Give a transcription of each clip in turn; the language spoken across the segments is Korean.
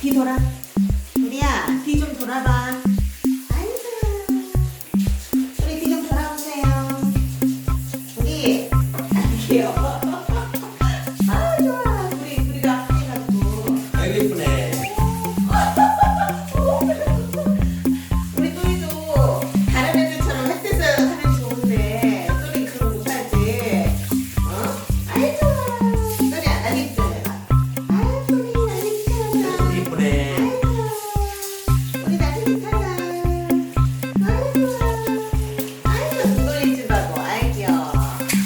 뒤 돌아. 우리야, 뒤 좀 돌아봐. 아이고. 우리 뒤 좀 돌아보세요. 우리. 귀여워. 아, 좋아. 우리가 해가지고. 아이고 예쁘네. 우리 또이도 다른 애들처럼 햇빛을 하면 좋은데 또이 그걸 못하지. 어? 아이 좋아. 또이 안 하겠지 내가. 아이 또이 안 하겠지. 예쁘네. 우리 나 재밌하자. 아이 좋아. 아이 좋아. 눈 돌리지 말고. 아이 귀여워.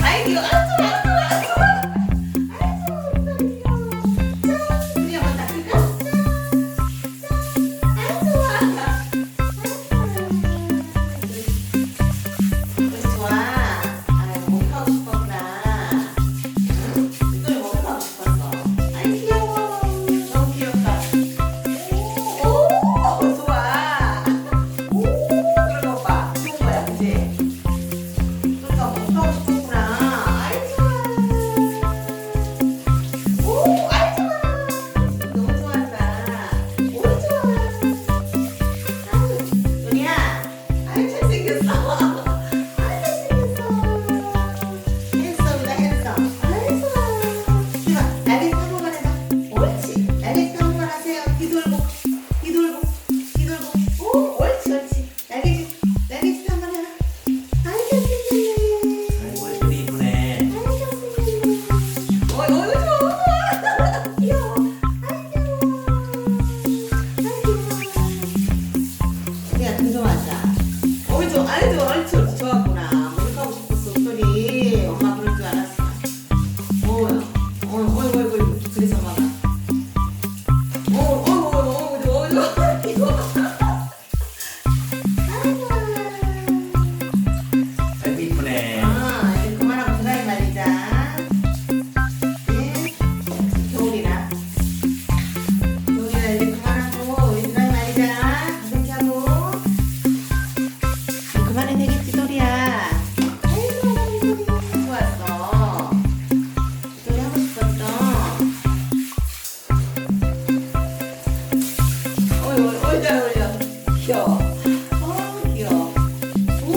아이 귀여워. 아이 좋아. 아이 좋아. 아이 좋아. 아이 좋아. 우리 귀여워. 자, 우리 한번 닦을까? 아이 좋아. 좋아. 아유, 목욕하고 싶었구나. 응? 이걸 목욕하고 싶었어. 아이, 귀여워. 너무 귀엽다. 오, 좋아. 오, 그런 거 봐. 좋은 거야, 그치? 그러니까 목욕하고 싶었구나. 아이, 좋아. 오, 아이, 좋아. 너무 좋아한다. 오, 좋아. 아유, 은희야. 아이, 잘생겼어. 아이, 잘생겼어. 핸섬이다, 핸섬. 아이, 좋아. 이봐, 날개짓 한 번만 해봐. 옳지. 날개짓 한 번만 하세요. 뒤돌고, 뒤돌고, 뒤돌고. 오, 옳지, 옳지. 날개짓 한 번 해봐. 아이, 잘생겼네. 아이고 예쁘네 예쁘네. 아이, 잘생겼네. 좋아, 좋아. 귀여워. 아이, 귀여워. 아이, 귀여워. 야, 등좀 하자. 옳지, 옳지. 좋았구나. 목욕하고 싶었어, 소리. 엄마 그럴 줄 알았어. 어이구. 그래서 봐봐. 이거. 아이고. 아이고 예쁘네. 이제 그만하고 드라이 말리자. 네. 겨울이라 이제 그만하고 우리 드라이 말리자. 가볍게 하고. 그만해 되겠지, 소리야. 아이고, 소리. 좋았어. 소리 하고 싶었어. 어이, 잘 어울려. 귀여워. 귀여워. 오,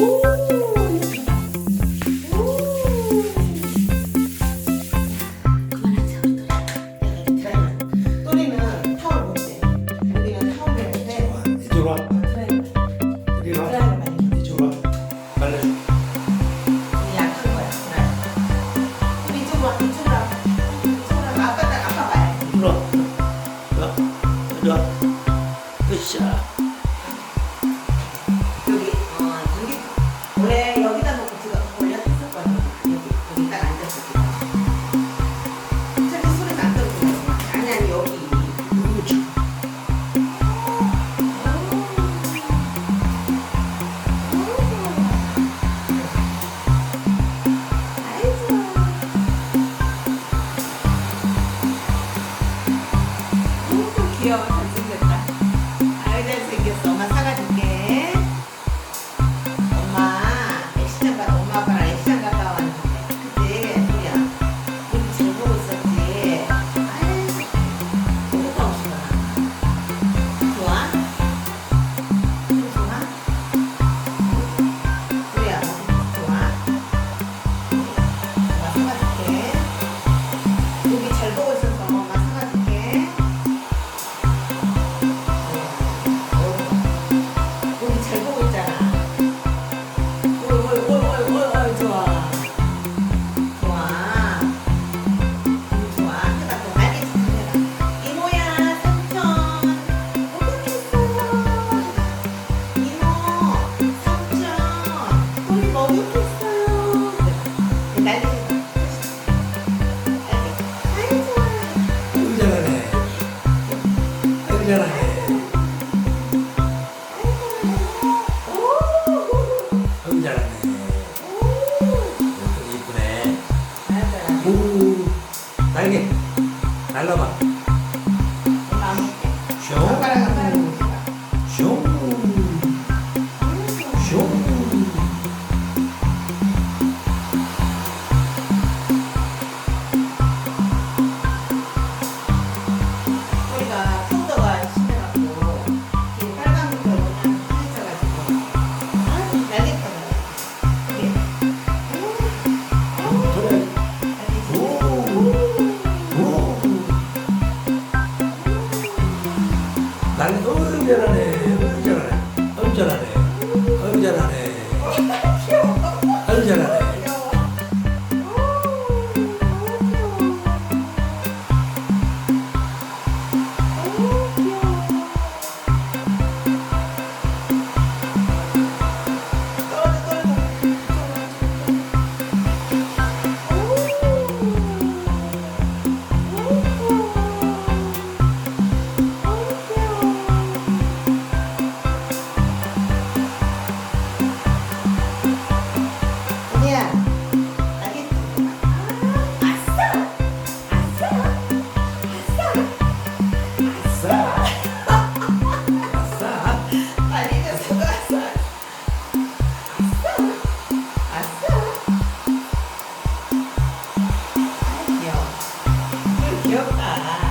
그만하자, 우리 또리. 또리는 타올 못해. 우리는 타올 되는데. 이쪽으로 와. 드라이브. 이리 와. 드라이브 많이 해. 이쪽으로 와. 말려줘. 우리 약한 거야, 드라이브. 우리 이쪽으로 와, 이쪽으로 와. 이쪽으로 와. 아빠 봐야 돼. 이리 와. 이리 와. 으쌰. 여기 원래 여기다 놓고 지금 올렸었거든. 여기 딱 앉았어 지금. 저기 소리가 안 들리네. 아니 여기. 그렇지. 아이 좋아. 귀여워. 잘생겼다. 아이 잘생겼어. 엄마 사가줄게. 엄마 애시장 갔다 엄마 아빠랑 애시장 갔다 왔는데 그치? 소리야. 우리 잘 보고 있었지. 아이 목욕하고 싶어. 좋아? 좀 좋아? 소리야 좋아? 엄마 사가줄게. 여기 잘 보고 있어서 엄마 사가줄게. 여기 잘 보고 있잖아. 오, 좋아. 좋아. 좋아. 해봐, 또 날개짓 좀 해봐. 이모야, 삼촌. 목욕했어요. 이모, 삼촌. 우리 목욕했어요. 날개짓. 날개. 아이, 좋아. 아이고 잘하네. 아이고 잘하네. 아이고 잘하네. 예쁘네. 오. 날개. 날라봐. 슝. 슝. 슝. 우리가 폰더가 귀엽다.